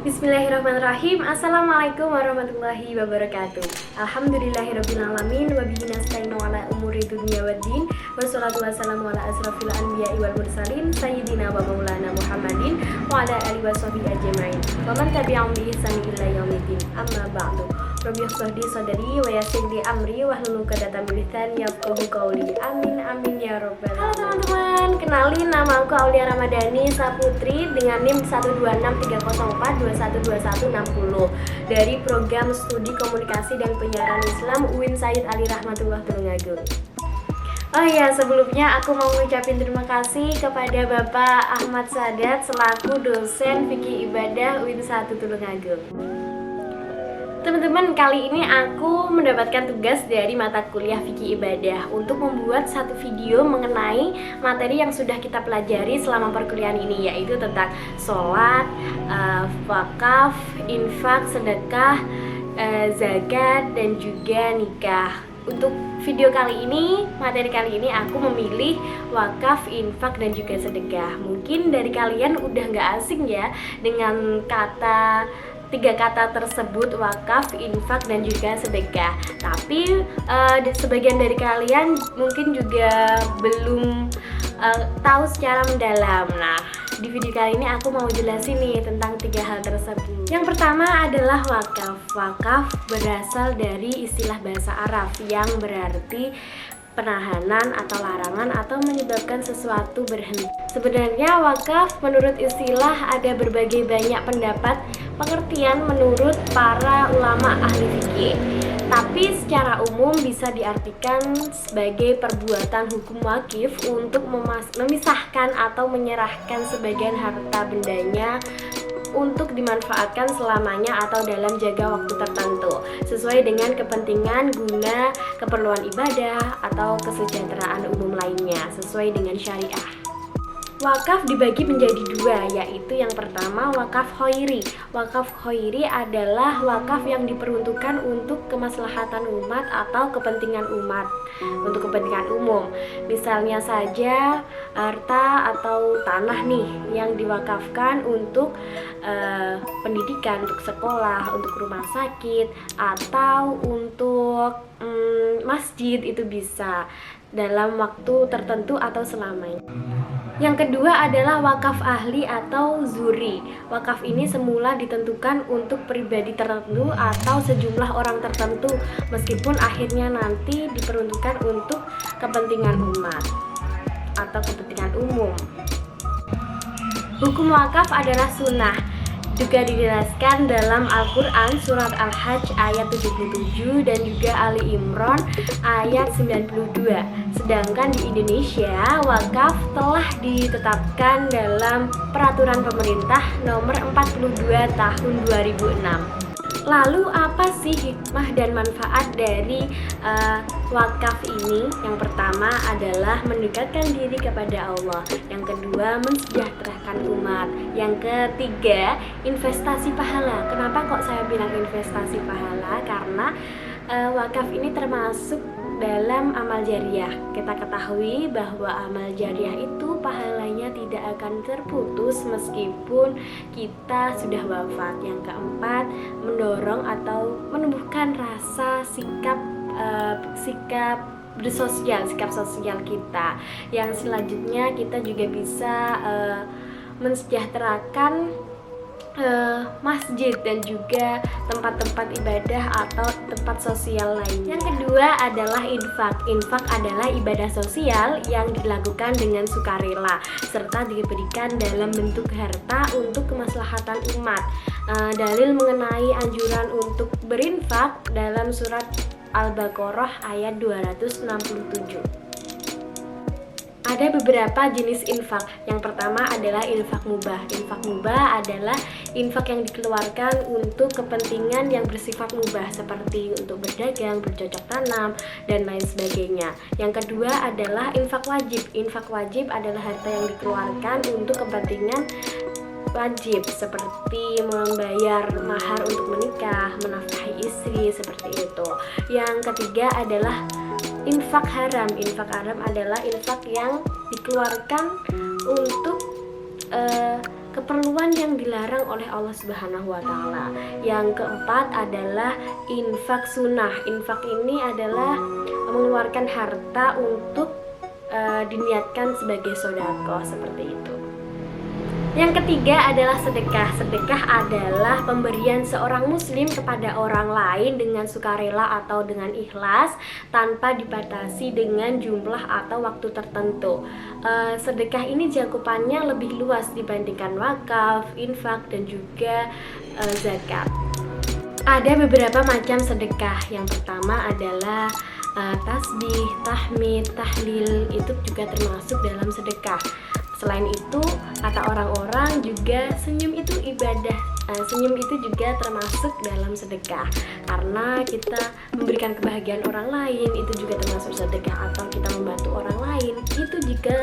Bismillahirrahmanirrahim. Assalamualaikum warahmatullahi wabarakatuh. Alhamdulillahirrabbilalamin. Wabihi nasta'inu ala umuri dunya waddin. Wassalatu wassalamu ala asrafil anbiya'i wal mursalin Sayyidina wa maulana Muhammadin wa ala alihi wa sahbihi ajma'in wa man tabi'ahum bi ihsanin ila yaumiddin. Amma ba'du. Rabbi shrahli sadri wa yassir li amri wahlul 'uqdatam min lisani yafqahu qawli. Amin amin ya rabbal alamin. Halo teman-teman, kenalin nama aku Aulia Ramadhani Saputri dengan NIM 1263042121160 dari program studi komunikasi dan penyiaran Islam UIN Said Ali Rahmatullah Tulungagung. Oh iya, sebelumnya aku mau ngucapin terima kasih kepada Bapak Ahmad Sadat selaku dosen fikih ibadah UIN 1 Tulungagung. Teman-teman, kali ini aku mendapatkan tugas dari mata kuliah fikih ibadah untuk membuat satu video mengenai materi yang sudah kita pelajari selama perkuliahan ini, yaitu tentang sholat, wakaf, infak, sedekah, zakat, dan juga nikah. Untuk video kali ini, materi kali ini aku memilih wakaf, infak, dan juga sedekah. Mungkin dari kalian udah nggak asing ya dengan tiga kata tersebut, wakaf, infak, dan juga sedekah. Tapi sebagian dari kalian mungkin juga belum tahu secara mendalam. Nah, di video kali ini aku mau jelasin nih tentang tiga hal tersebut. Yang pertama adalah wakaf. Wakaf berasal dari istilah bahasa Arab yang berarti penahanan atau larangan atau menyebabkan sesuatu berhenti. Sebenarnya wakaf menurut istilah ada berbagai banyak pendapat pengertian menurut para ulama ahli fikih. Tapi secara umum bisa diartikan sebagai perbuatan hukum wakif untuk memisahkan atau menyerahkan sebagian harta bendanya untuk dimanfaatkan selamanya atau dalam jangka waktu tertentu sesuai dengan kepentingan guna keperluan ibadah atau kesejahteraan umum lainnya sesuai dengan syariah. Wakaf dibagi menjadi dua, yaitu yang pertama wakaf khairi. Wakaf khairi adalah wakaf yang diperuntukkan untuk kemaslahatan umat atau kepentingan umat, untuk kepentingan umum. Misalnya saja harta atau tanah nih yang diwakafkan untuk pendidikan, untuk sekolah, untuk rumah sakit, atau untuk masjid, itu bisa dalam waktu tertentu atau selamanya. Yang kedua adalah wakaf ahli atau zuri. Wakaf ini semula ditentukan untuk pribadi tertentu atau sejumlah orang tertentu, meskipun akhirnya nanti diperuntukkan untuk kepentingan umat atau kepentingan umum. Hukum wakaf adalah sunnah, juga dijelaskan dalam Al-Quran surat Al-Hajj ayat 77 dan juga Ali Imran ayat 92. Sedangkan di Indonesia, wakaf telah ditetapkan dalam peraturan pemerintah nomor 42 tahun 2006. Lalu apa sih hikmah dan manfaat dari wakaf ini? Yang pertama adalah mendekatkan diri kepada Allah. Yang kedua, mensejahterakan umat. Yang ketiga, investasi pahala. Kenapa kok saya bilang investasi pahala? Karena wakaf ini termasuk dalam amal jariah. Kita ketahui bahwa amal jariah itu pahalanya tidak akan terputus meskipun kita sudah wafat. Yang keempat, mendorong atau menumbuhkan rasa sikap sosial kita. Yang selanjutnya kita juga bisa mensejahterakan masjid dan juga tempat-tempat ibadah atau tempat sosial lainnya. Yang kedua adalah infak. Infak adalah ibadah sosial yang dilakukan dengan sukarela serta diberikan dalam bentuk harta untuk kemaslahatan umat. Dalil mengenai anjuran untuk berinfak dalam surat Al-Baqarah ayat 267. Ada beberapa jenis infak. Yang pertama adalah infak mubah. Infak mubah adalah infak yang dikeluarkan untuk kepentingan yang bersifat mubah seperti untuk berdagang, bercocok tanam, dan lain sebagainya. Yang kedua adalah infak wajib. Infak wajib adalah harta yang dikeluarkan untuk kepentingan wajib seperti membayar mahar untuk menikah, menafkahi istri, seperti itu. Yang ketiga adalah infak haram. Infak haram adalah infak yang dikeluarkan untuk keperluan yang dilarang oleh Allah Subhanahu wa taala. Yang keempat adalah infak sunnah. Infak ini adalah mengeluarkan harta untuk diniatkan sebagai sedekah, seperti itu. Yang ketiga adalah sedekah. Sedekah adalah pemberian seorang muslim kepada orang lain dengan sukarela atau dengan ikhlas tanpa dibatasi dengan jumlah atau waktu tertentu. Sedekah ini cakupannya lebih luas dibandingkan wakaf, infak, dan juga zakat. Ada beberapa macam sedekah. Yang pertama adalah tasbih, tahmid, tahlil, itu juga termasuk dalam sedekah. Selain itu, kata orang-orang juga senyum itu ibadah. Senyum itu juga termasuk dalam sedekah, karena kita memberikan kebahagiaan orang lain itu juga termasuk sedekah, atau kita membantu orang lain itu juga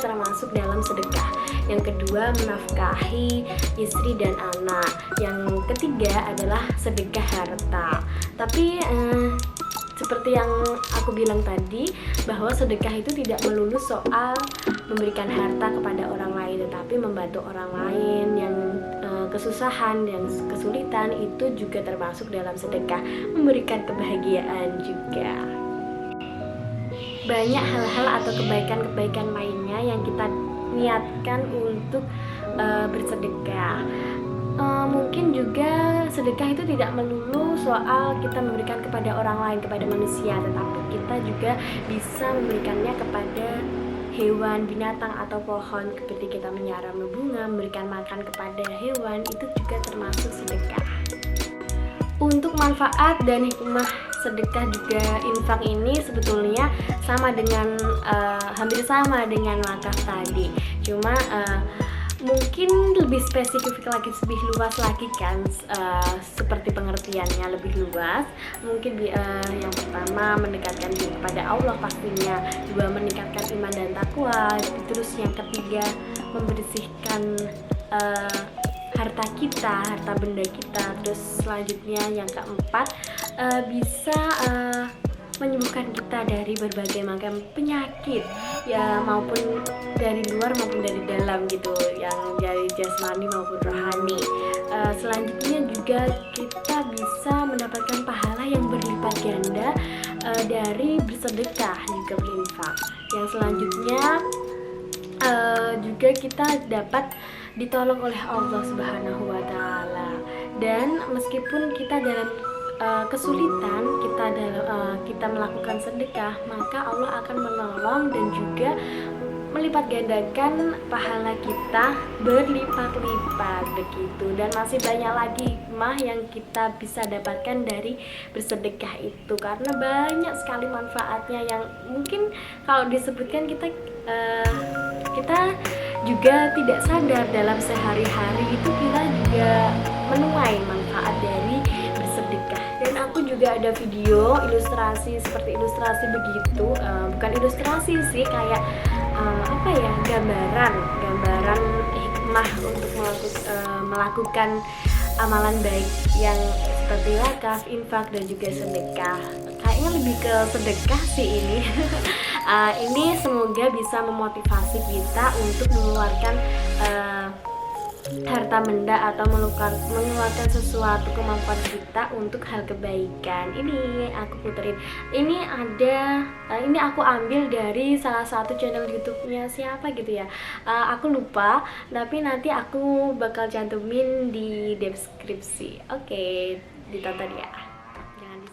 termasuk dalam sedekah. Yang kedua, menafkahi istri dan anak. Yang ketiga adalah sedekah harta. Tapi seperti yang aku bilang tadi, bahwa sedekah itu tidak melulu soal memberikan harta kepada orang lain, tetapi membantu orang lain yang kesusahan, yang kesulitan, itu juga termasuk dalam sedekah. Memberikan kebahagiaan juga. Banyak hal-hal atau kebaikan-kebaikan lainnya yang kita niatkan untuk bersedekah. Mungkin juga sedekah itu tidak melulu soal kita memberikan kepada orang lain, kepada manusia, tetapi kita juga bisa memberikannya kepada hewan, binatang, atau pohon. Seperti kita menyiram bunga, memberikan makan kepada hewan, itu juga termasuk sedekah. Untuk manfaat dan hikmah sedekah juga infak ini sebetulnya sama dengan hampir sama dengan wakaf tadi. Cuma mungkin lebih spesifik lagi, lebih luas lagi kan, seperti pengertiannya lebih luas. Mungkin yang pertama mendekatkan diri kepada Allah pastinya, dua meningkatkan iman dan takwa, terus yang ketiga membersihkan harta kita, harta benda kita, terus selanjutnya yang keempat bisa menyembuhkan kita dari berbagai macam penyakit, ya maupun dari luar maupun dari dalam gitu, yang dari jasmani maupun rohani. Selanjutnya juga kita bisa mendapatkan pahala yang berlipat ganda dari bersedekah juga berinfak. Yang selanjutnya juga kita dapat ditolong oleh Allah Subhanahu wa taala. Dan meskipun kita dalam kesulitan, kita melakukan sedekah, maka Allah akan menolong dan juga melipat gandakan pahala kita berlipat-lipat begitu. Dan masih banyak lagi hikmah yang kita bisa dapatkan dari bersedekah itu, karena banyak sekali manfaatnya yang mungkin kalau disebutkan kita juga tidak sadar dalam sehari-hari itu kita juga menuai manfaat dari bersedekah. Dan aku juga ada video ilustrasi seperti ilustrasi begitu, bukan ilustrasi sih, kayak gambaran hikmah untuk melakukan amalan baik yang seperti wakaf, infak, dan juga sedekah. Kayaknya lebih ke sedekah sih ini. Ini semoga bisa memotivasi kita untuk mengeluarkan harta benda atau mengeluarkan sesuatu kemampuan kita untuk hal kebaikan. Ini aku puterin. Ini aku ambil dari salah satu channel YouTube-nya siapa gitu ya. Aku lupa, tapi nanti aku bakal cantumin di deskripsi. Oke, ditonton ya. Jangan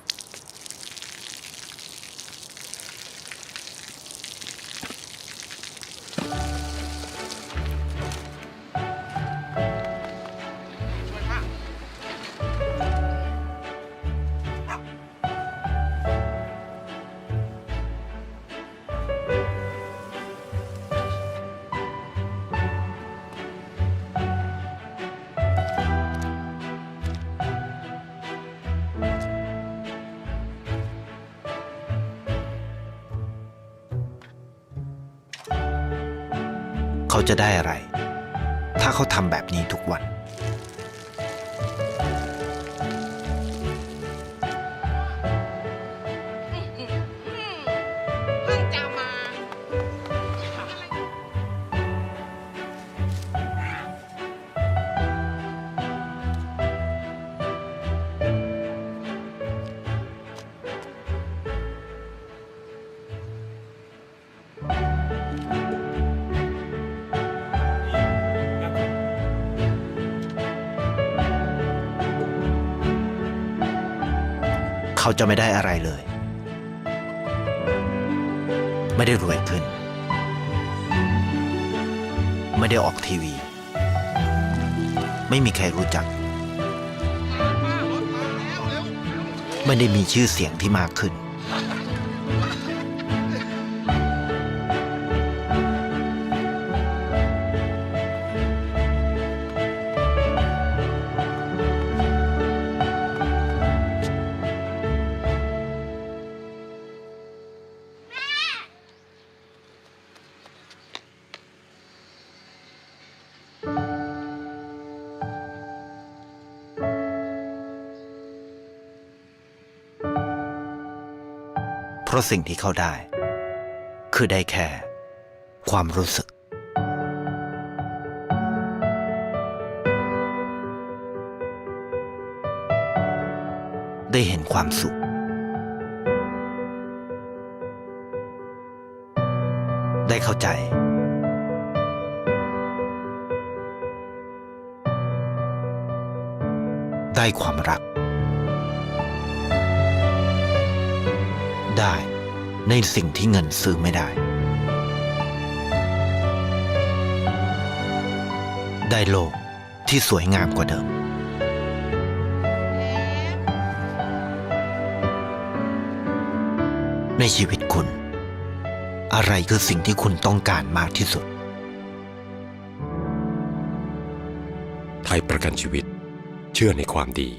เขาจะได้อะไร ถ้าเขาทำแบบนี้ทุกวัน เ เขาจะไม่ได้อะไรเลย ไม่ได้รวยขึ้น ไม่ได้ออกทีวี ไม่มีใครรู้จัก ไม่ได้มีชื่อเสียงที่มากขึ้น เพราะสิ่งที่เขาได้ คือได้แค่ความรู้สึก ได้เห็นความสุข ได้เข้าใจ ได้ความรัก ได้ในสิ่งที่เงินซื้อไม่ได้ ได้โลกที่สวยงามกว่าเดิม ในชีวิตคุณ อะไรคือสิ่งที่คุณต้องการมากที่สุด ไทยประกันชีวิตเชื่อในความดี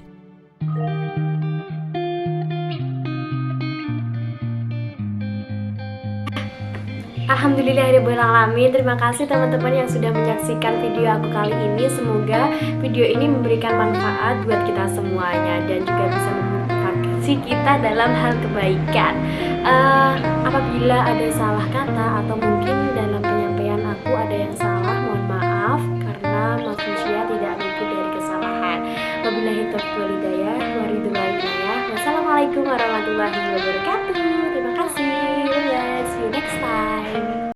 Alhamdulillahirobbilalamin. Terima kasih teman-teman yang sudah menyaksikan video aku kali ini. Semoga video ini memberikan manfaat buat kita semuanya dan juga bisa memotivasi kita dalam hal kebaikan. Apabila ada salah kata atau mungkin dalam penyampaian aku ada yang salah, mohon maaf karena manusia tidak luput dari kesalahan. Wabillahi taufiq wal hidayah. Wassalamualaikum warahmatullahi wabarakatuh.